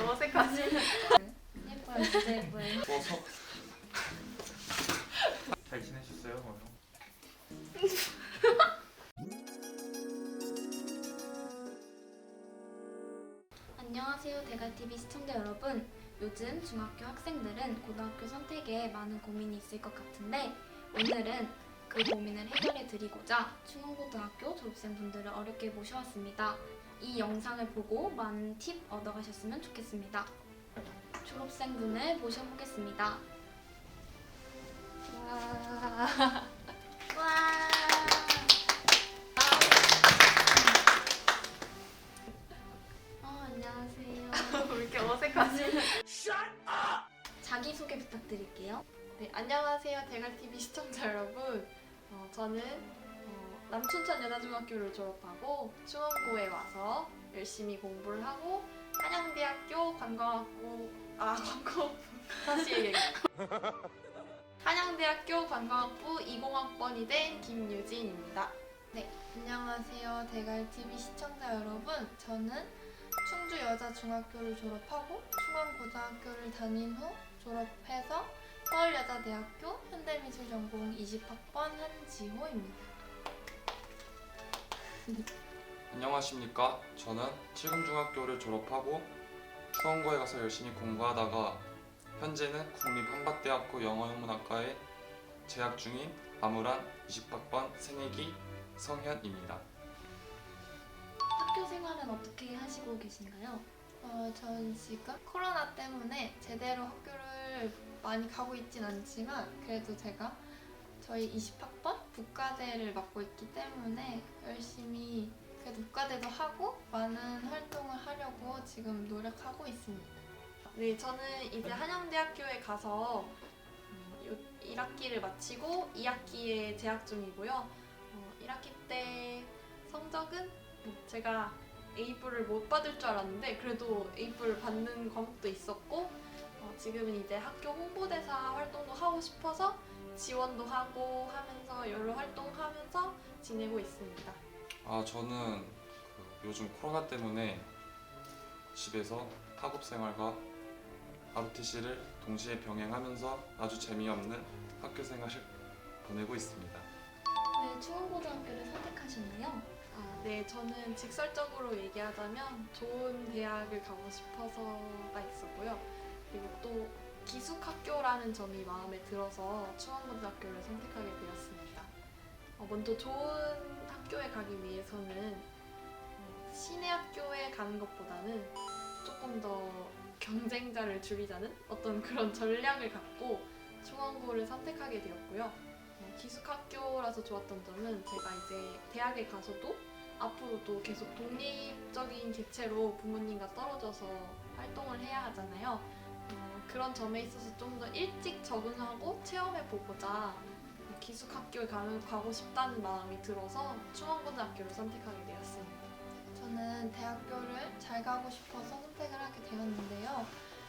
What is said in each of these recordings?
어색하지? 예뻐요, 진짜 예뻐요. 잘 지내셨어요, 오늘? 안녕하세요, 대갈TV 시청자 여러분. 요즘 중학교 학생들은 고등학교 선택에 많은 고민이 있을 것 같은데 오늘은 그 고민을 해결해 드리고자 충원고등학교 졸업생분들을 어렵게 모셔왔습니다. 이 영상을 보고 많은 팁 얻어가셨으면 좋겠습니다. 졸업생분을 모셔보겠습니다. 와. 안녕하세요. 왜 이렇게 어색하지? 자기소개 부탁드릴게요. 네, 안녕하세요, 대갈TV 시청자 여러분. 저는 남춘천 연화중학교를 졸업하고 충원고에 와서 열심히 공부를 하고 한양대학교 관광학부 다시 얘기해. 한양대학교 관광학부 20학번이 된 김유진입니다. 네, 안녕하세요, 대갈TV 시청자 여러분. 저는 충주여자중학교를 졸업하고 충원고등학교를 다닌 후 졸업해서 서울여자대학교 현대미술전공 20학번 한지호입니다. 안녕하십니까. 저는 칠금중학교를 졸업하고 충원고에 가서 열심히 공부하다가 현재는 국립한밭대학교 영어영문학과에 재학 중인 암울한 20학번 새내기 성현입니다. 학교 생활은 어떻게 하시고 계신가요? 저는 지금 코로나 때문에 제대로 학교를 많이 가고 있진 않지만 그래도 제가 저희 20학번 북과대를 맡고 있기 때문에 열심히 그래도 북과대도 하고 많은 활동을 하려고 지금 노력하고 있습니다. 네, 저는 이제 한양대학교에 가서 1학기를 마치고 2학기에 재학 중이고요. 1학기 때 성적은 제가 A부를 못 받을 줄 알았는데 그래도 A부를 받는 과목도 있었고 지금은 이제 학교 홍보대사 활동도 하고 싶어서 지원도 하고 하면서 여러 활동하면서 지내고 있습니다. 저는 요즘 코로나 때문에 집에서 학업생활과 ROTC를 동시에 병행하면서 아주 재미없는 학교 생활을 보내고 있습니다. 왜 충원고등학교를 선택하셨나요? 네, 저는 직설적으로 얘기하자면 좋은 대학을 가고 싶어서가 있었고요. 그리고 또 기숙학교라는 점이 마음에 들어서 충원고등학교를 선택하게 되었습니다. 먼저 좋은 학교에 가기 위해서는 시내 학교에 가는 것보다는 조금 더 경쟁자를 줄이자는 어떤 그런 전략을 갖고 충원고를 선택하게 되었고요. 기숙학교라서 좋았던 점은 제가 이제 대학에 가서도 앞으로도 계속 독립적인 객체로 부모님과 떨어져서 활동을 해야 하잖아요. 그런 점에 있어서 좀 더 일찍 적응하고 체험해보고자 기숙학교에 가고 싶다는 마음이 들어서 충원고등학교를 선택하게 되었습니다. 저는 대학교를 잘 가고 싶어서 선택을 하게 되었는데요.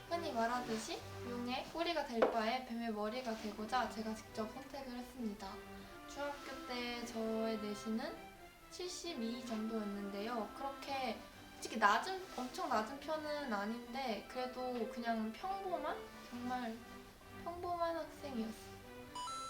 흔히 말하듯이 용의 꼬리가 될 바에 뱀의 머리가 되고자 제가 직접 선택을 했습니다. 중학교 때 저의 내신은 72 정도였는데요. 그렇게 솔직히 엄청 낮은 편은 아닌데 그래도 그냥 정말 평범한 학생이었어요.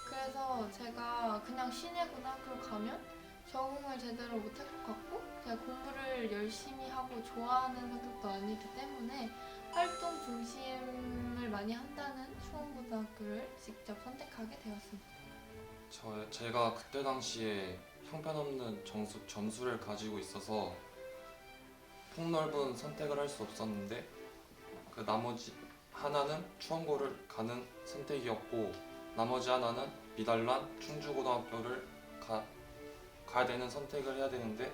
그래서 제가 그냥 시내 고등학교를 가면 적응을 제대로 못할 것 같고 제가 공부를 열심히 하고 좋아하는 성격도 아니기 때문에 활동 중심을 많이 한다는 충원고등학교를 직접 선택하게 되었습니다. 제가 그때 당시에 형편없는 점수를 가지고 있어서 폭넓은 선택을 할 수 없었는데 그 나머지 하나는 충원고를 가는 선택이었고 나머지 하나는 미달란 충주고등학교를 가야 되는 선택을 해야 되는데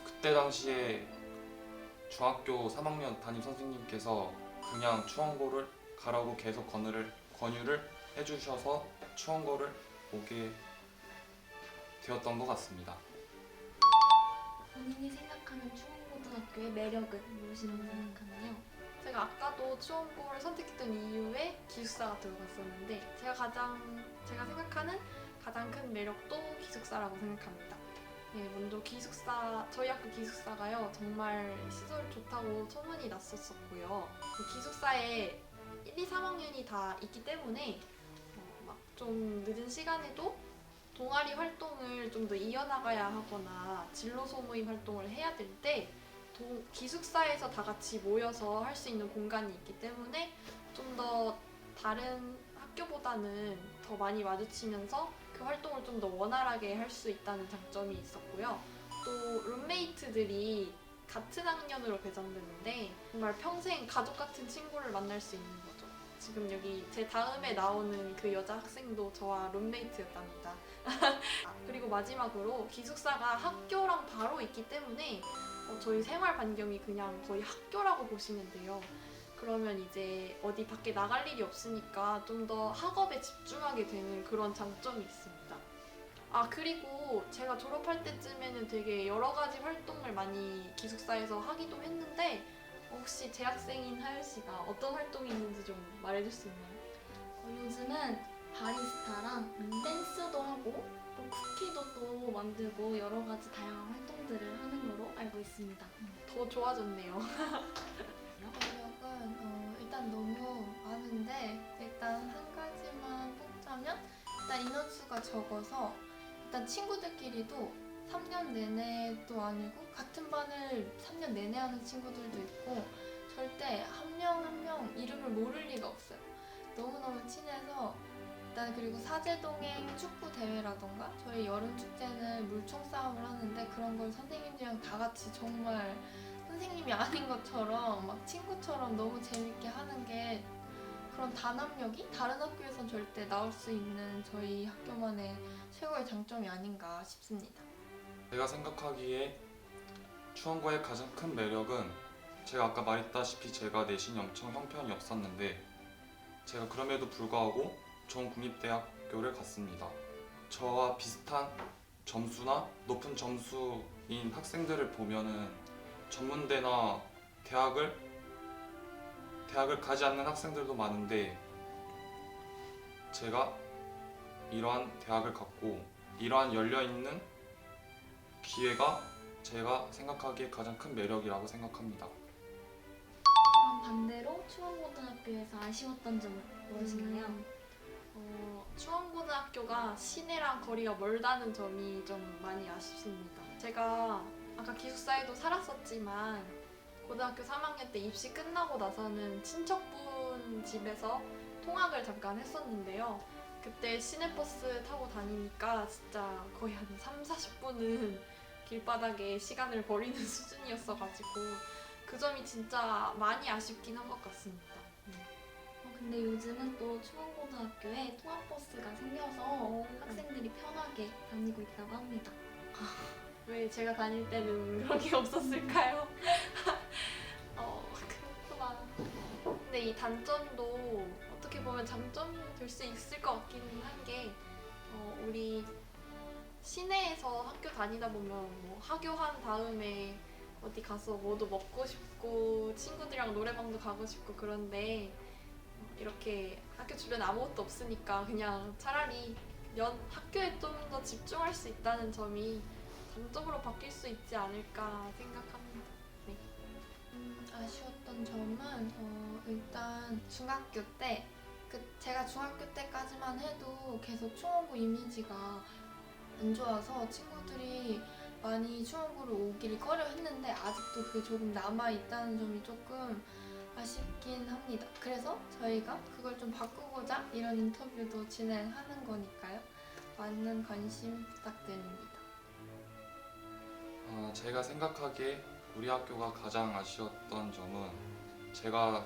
그때 당시에 중학교 3학년 담임 선생님께서 그냥 충원고를 가라고 계속 권유를 해주셔서 충원고를 오게 되었던 것 같습니다. 본인이 생각하는 충원고등학교의 매력은 무엇이라고 생각하나요? 제가 아까도 충원고를 선택했던 이유에 기숙사가 들어갔었는데 제가 생각하는 가장 큰 매력도 기숙사라고 생각합니다. 네, 먼저 기숙사, 저희 학교 기숙사가요, 정말 시설 좋다고 소문이 났었고요. 그 기숙사에 1, 2, 3학년이 다 있기 때문에 막 좀 늦은 시간에도 동아리 활동을 좀 더 이어나가야 하거나 진로 소모임 활동을 해야 될 때 기숙사에서 다 같이 모여서 할 수 있는 공간이 있기 때문에 좀 더 다른 학교보다는 더 많이 마주치면서 그 활동을 좀 더 원활하게 할 수 있다는 장점이 있었고요. 또 룸메이트들이 같은 학년으로 배정되는데 정말 평생 가족 같은 친구를 만날 수 있는 거죠. 지금 여기 제 다음에 나오는 그 여자 학생도 저와 룸메이트였답니다. 그리고 마지막으로 기숙사가 학교랑 바로 있기 때문에 저희 생활 반경이 그냥 거의 학교라고 보시면 돼요. 그러면 이제 어디 밖에 나갈 일이 없으니까 좀 더 학업에 집중하게 되는 그런 장점이 있습니다. 아, 그리고 제가 졸업할 때쯤에는 되게 여러 가지 활동을 많이 기숙사에서 하기도 했는데 혹시 재학생인 하율 씨가 어떤 활동이 있는지 좀 말해줄 수 있나요? 요즘은 바리스타랑 댄스도 하고 또 쿠키도 또 만들고 여러 가지 다양한 활동들을 하는 걸로 알고 있습니다. 더 좋아졌네요. 권력은 일단 너무 많은데 일단 한 가지만 뽑자면 일단 인원수가 적어서 일단 친구들끼리도 3년 내내도 아니고 같은 반을 3년 내내 하는 친구들도 있고 절대 한 명 한 명 이름을 모를 리가 없어요. 너무너무 친해서 일단 그리고 사제동행 축구 대회라던가 저희 여름 축제는 물총 싸움을 하는데 그런 걸 선생님들이랑 다 같이 정말 선생님이 아닌 것처럼 막 친구처럼 너무 재밌게 하는 게 그런 단합력이 다른 학교에선 절대 나올 수 있는 저희 학교만의 최고의 장점이 아닌가 싶습니다. 제가 생각하기에 추원고의 가장 큰 매력은 제가 아까 말했다시피 제가 내신이 엄청 형편이 없었는데 제가 그럼에도 불구하고 좋은 국립대학교를 갔습니다. 저와 비슷한 점수나 높은 점수인 학생들을 보면은 전문대나 대학을 가지 않는 학생들도 많은데 제가 이러한 대학을 갔고 이러한 열려있는 기회가 제가 생각하기에 가장 큰 매력이라고 생각합니다. 그럼 반대로 추원고등학교에서 아쉬웠던 점은 무엇인가요? 추원고등학교가 시내랑 거리가 멀다는 점이 좀 많이 아쉽습니다. 제가 아까 기숙사에도 살았었지만 고등학교 3학년 때 입시 끝나고 나서는 친척분 집에서 통학을 잠깐 했었는데요. 그때 시내버스 타고 다니니까 진짜 거의 한 3, 40분은 길바닥에 시간을 버리는 수준이었어가지고 그 점이 진짜 많이 아쉽긴 한 것 같습니다. 근데 요즘은 또 추원고등학교에 통학버스가 생겨서 학생들이 편하게 다니고 있다고 합니다. 왜 제가 다닐 때는 그런 게 없었을까요? 그렇구나. 근데 이 단점도 어떻게 보면 장점이 될 수 있을 것 같기는 한 게 우리 시내에서 학교 다니다 보면 뭐 하교한 다음에 어디 가서 뭐도 먹고 싶고 친구들이랑 노래방도 가고 싶고 그런데 이렇게 학교 주변에 아무것도 없으니까 그냥 차라리 학교에 좀 더 집중할 수 있다는 점이 장점으로 바뀔 수 있지 않을까 생각합니다. 네. 아쉬웠던 점은 일단 중학교 때 제가 중학교 때까지만 해도 계속 추원고 이미지가 안 좋아서 친구들이 많이 추원고를 오기를 꺼려 했는데 아직도 그게 조금 남아있다는 점이 조금 아쉽긴 합니다. 그래서 저희가 그걸 좀 바꾸고자 이런 인터뷰도 진행하는 거니까요. 많은 관심 부탁드립니다. 제가 생각하기에 우리 학교가 가장 아쉬웠던 점은 제가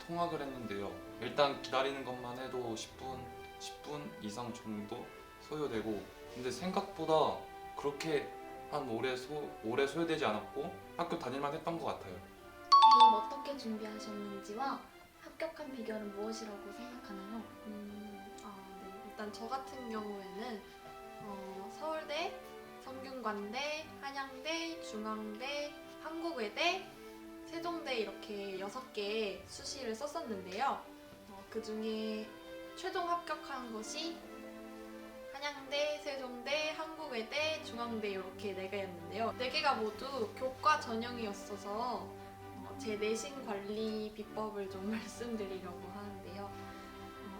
통학을 했는데요. 일단 기다리는 것만 해도 10분 이상 정도 소요되고 근데 생각보다 그렇게 오래 소요되지 않았고 학교 다닐만 했던 것 같아요. 대입 어떻게 준비하셨는지와 합격한 비결은 무엇이라고 생각하나요? 네. 일단 저 같은 경우에는 서울대, 성균관대, 한양대, 중앙대, 한국외대, 세종대 이렇게 6개 수시를 썼었는데요. 그 중에 최종 합격한 것이 한양대, 세종대, 한국 한국외대, 중앙대 이렇게 4개였는데요. 4개가 모두 교과 전형이었어서 제 내신 관리 비법을 좀 말씀드리려고 하는데요.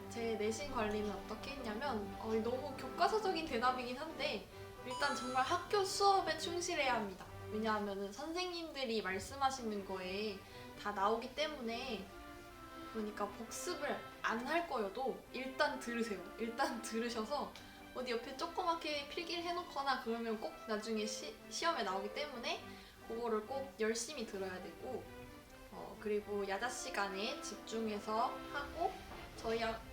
제 내신 관리는 어떻게 했냐면 너무 교과서적인 대답이긴 한데 일단 정말 학교 수업에 충실해야 합니다. 왜냐하면 선생님들이 말씀하시는 거에 다 나오기 때문에 그러니까 복습을 안 할 거여도 일단 들으세요. 일단 들으셔서 어디 옆에 조그맣게 필기를 해놓거나 그러면 꼭 나중에 시험에 나오기 때문에 그거를 꼭 열심히 들어야 되고 그리고 야자 시간에 집중해서 하고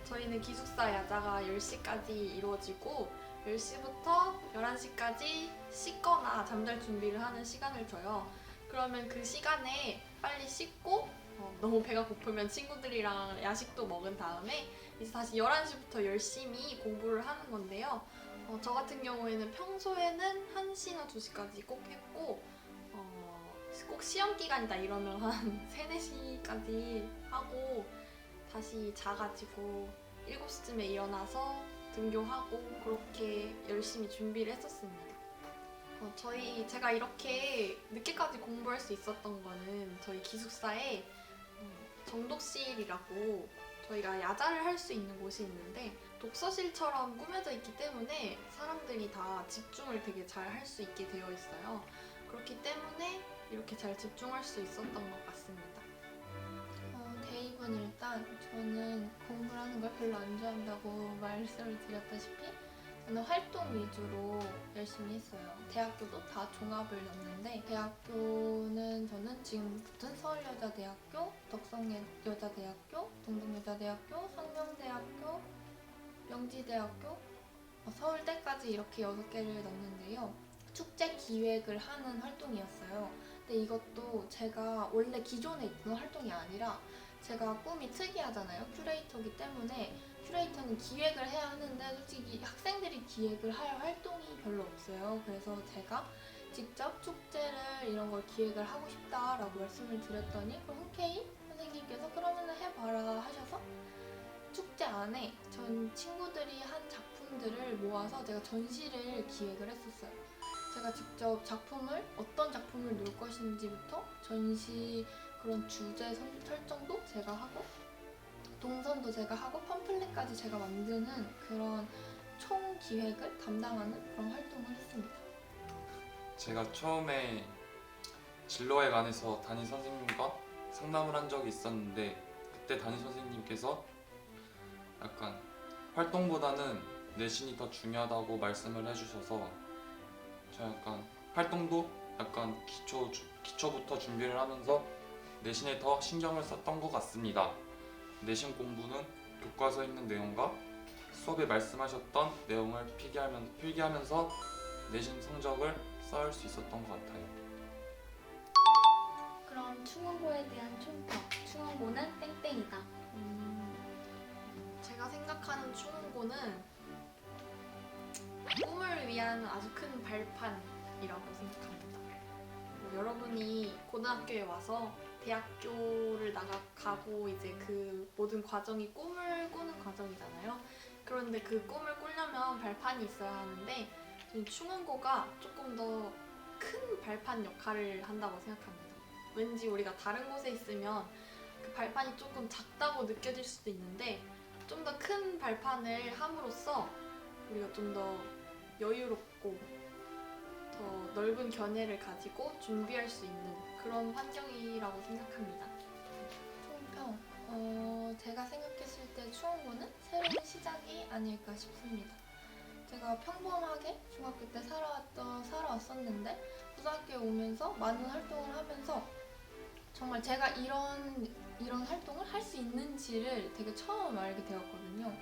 저희는 기숙사 야자가 10시까지 이루어지고 10시부터 11시까지 씻거나 잠잘 준비를 하는 시간을 줘요. 그러면 그 시간에 빨리 씻고 너무 배가 고프면 친구들이랑 야식도 먹은 다음에 이제 다시 11시부터 열심히 공부를 하는 건데요. 저 같은 경우에는 평소에는 1시나 2시까지 꼭 했고 꼭 시험 기간이다 이러면 한 3, 4시까지 하고 다시 자가지고 7시쯤에 일어나서 등교하고 그렇게 열심히 준비를 했었습니다. 제가 이렇게 늦게까지 공부할 수 있었던 거는 저희 기숙사에 정독실이라고 저희가 야자를 할 수 있는 곳이 있는데 독서실처럼 꾸며져 있기 때문에 사람들이 다 집중을 되게 잘 할 수 있게 되어 있어요. 그렇기 때문에 이렇게 잘 집중할 수 있었던 것 같습니다. 대입은 일단 저는 공부를 하는 걸 별로 안 좋아한다고 말씀을 드렸다시피 저는 활동 위주로 열심히 했어요. 대학교도 다 종합을 넣었는데 대학교는 저는 지금 붙은 서울여자대학교, 덕성여자대학교, 동덕여자대학교, 상명대학교, 영지대학교, 서울대까지 이렇게 6개를 넣었는데요. 축제 기획을 하는 활동이었어요. 근데 이것도 제가 원래 기존에 있던 활동이 아니라 제가 꿈이 특이하잖아요. 큐레이터이기 때문에 큐레이터는 기획을 해야 하는데 솔직히 학생들이 기획을 할 활동이 별로 없어요. 그래서 제가 직접 축제를 이런 걸 기획을 하고 싶다라고 말씀을 드렸더니 흔쾌히 선생님께서 그러면 해봐라 하셔서 축제 안에 전 친구들이 한 작품들을 모아서 제가 전시를 기획을 했었어요. 제가 직접 어떤 작품을 놓을 것인지부터 전시 그런 주제 설정도 제가 하고 동선도 제가 하고 팜플렛까지 제가 만드는 그런 총 기획을 담당하는 그런 활동을 했습니다. 제가 처음에 진로에 관해서 담임 선생님과 상담을 한 적이 있었는데 그때 담임 선생님께서 약간 활동보다는 내신이 더 중요하다고 말씀을 해주셔서 제가 약간 활동도 약간 기초부터 준비를 하면서 내신에 더 신경을 썼던 것 같습니다. 내신 공부는 교과서에 있는 내용과 수업에 말씀하셨던 내용을 필기하면서 내신 성적을 쌓을 수 있었던 것 같아요. 그럼 충원고에 대한 총평. 충원고는 땡땡이다. 제가 생각하는 충원고는 꿈을 위한 아주 큰 발판이라고 생각합니다. 여러분이 고등학교에 와서 대학교를 가고 이제 그 모든 과정이 꿈을 꾸는 과정이잖아요. 그런데 그 꿈을 꾸려면 발판이 있어야 하는데 저는 충원고가 조금 더 큰 발판 역할을 한다고 생각합니다. 왠지 우리가 다른 곳에 있으면 그 발판이 조금 작다고 느껴질 수도 있는데 좀 더 큰 발판을 함으로써 우리가 좀 더 여유롭고 더 넓은 견해를 가지고 준비할 수 있는 그런 환경이라고 생각합니다. 총평. 제가 생각했을 때 충원고는 새로운 시작이 아닐까 싶습니다. 제가 평범하게 중학교 때 살아왔었는데 고등학교에 오면서 많은 활동을 하면서 정말 제가 이런 활동을 할 수 있는지를 되게 처음 알게 되었거든요.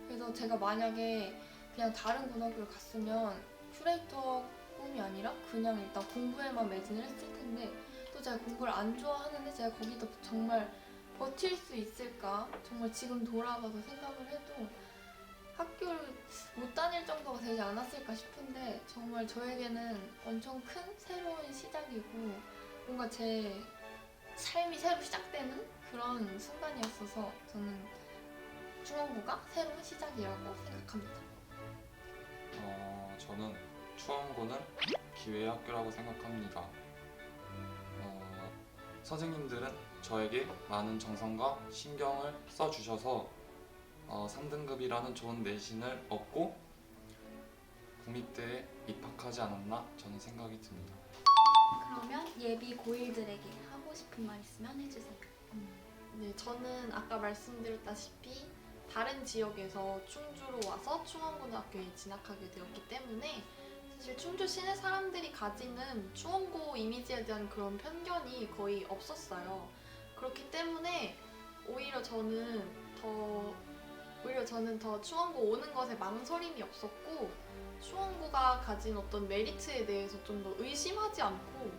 그래서 제가 만약에 그냥 다른 고등학교를 갔으면 큐레이터 꿈이 아니라 그냥 일단 공부에만 매진을 했을 텐데 또 제가 공부를 안 좋아하는데 제가 거기다 정말 버틸 수 있을까? 정말 지금 돌아가서 생각을 해도 학교를 못 다닐 정도가 되지 않았을까 싶은데 정말 저에게는 엄청 큰 새로운 시작이고 뭔가 제 삶이 새로 시작되는 그런 순간이었어서 저는 충원고가 새로운 시작이라고 생각합니다. 저는 추원고는 기회의 학교라고 생각합니다. 선생님들은 저에게 많은 정성과 신경을 써주셔서 3등급이라는 좋은 내신을 얻고 국립대에 입학하지 않았나 저는 생각이 듭니다. 그러면 예비 고1들에게 하고 싶은 말 있으면 해주세요. 네, 저는 아까 말씀드렸다시피 다른 지역에서 충주로 와서 충원고등학교에 진학하게 되었기 때문에 사실 충주 시내 사람들이 가지는 충원고 이미지에 대한 그런 편견이 거의 없었어요. 그렇기 때문에 오히려 저는 더 충원고 오는 것에 망설임이 없었고 충원고가 가진 어떤 메리트에 대해서 좀 더 의심하지 않고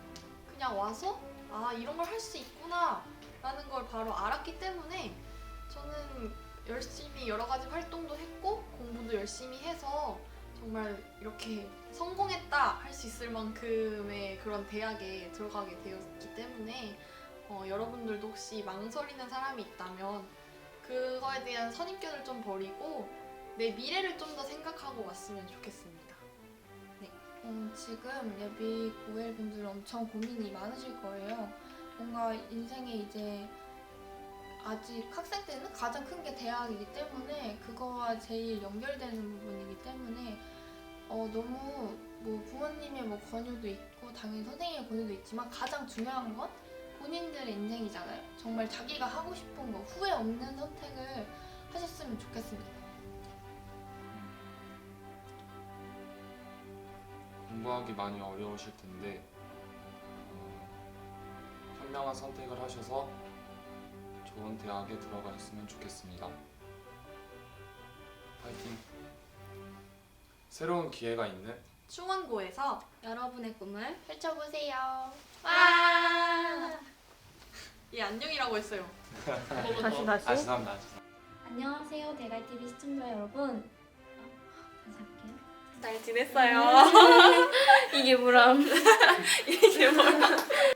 그냥 와서 이런 걸 할 수 있구나 라는 걸 바로 알았기 때문에 저는 열심히 여러 가지 활동도 했고 공부도 열심히 해서 정말 이렇게 성공했다 할 수 있을 만큼의 그런 대학에 들어가게 되었기 때문에 여러분들도 혹시 망설이는 사람이 있다면 그거에 대한 선입견을 좀 버리고 내 미래를 좀 더 생각하고 왔으면 좋겠습니다. 지금 예비 고1 분들 엄청 고민이 많으실 거예요. 뭔가 인생에 이제 아직 학생 때는 가장 큰 게 대학이기 때문에 그거와 제일 연결되는 부분이기 때문에 너무 뭐 부모님의 뭐 권유도 있고 당연히 선생님의 권유도 있지만 가장 중요한 건 본인들의 인생이잖아요. 정말 자기가 하고 싶은 거 후회 없는 선택을 하셨으면 좋겠습니다. 공부하기 많이 어려우실 텐데 현명한 선택을 하셔서 좋은 대학에 들어가셨으면 좋겠습니다. 파이팅! 새로운 기회가 있는 충원고에서 여러분의 꿈을 펼쳐보세요. 와! 얘 안녕이라고 했어요. 다시 합니다. 안녕하세요, 대갈TV 시청자 여러분. 다시 할게요. 잘 지냈어요? 이게 뭐람? 이게 뭐야?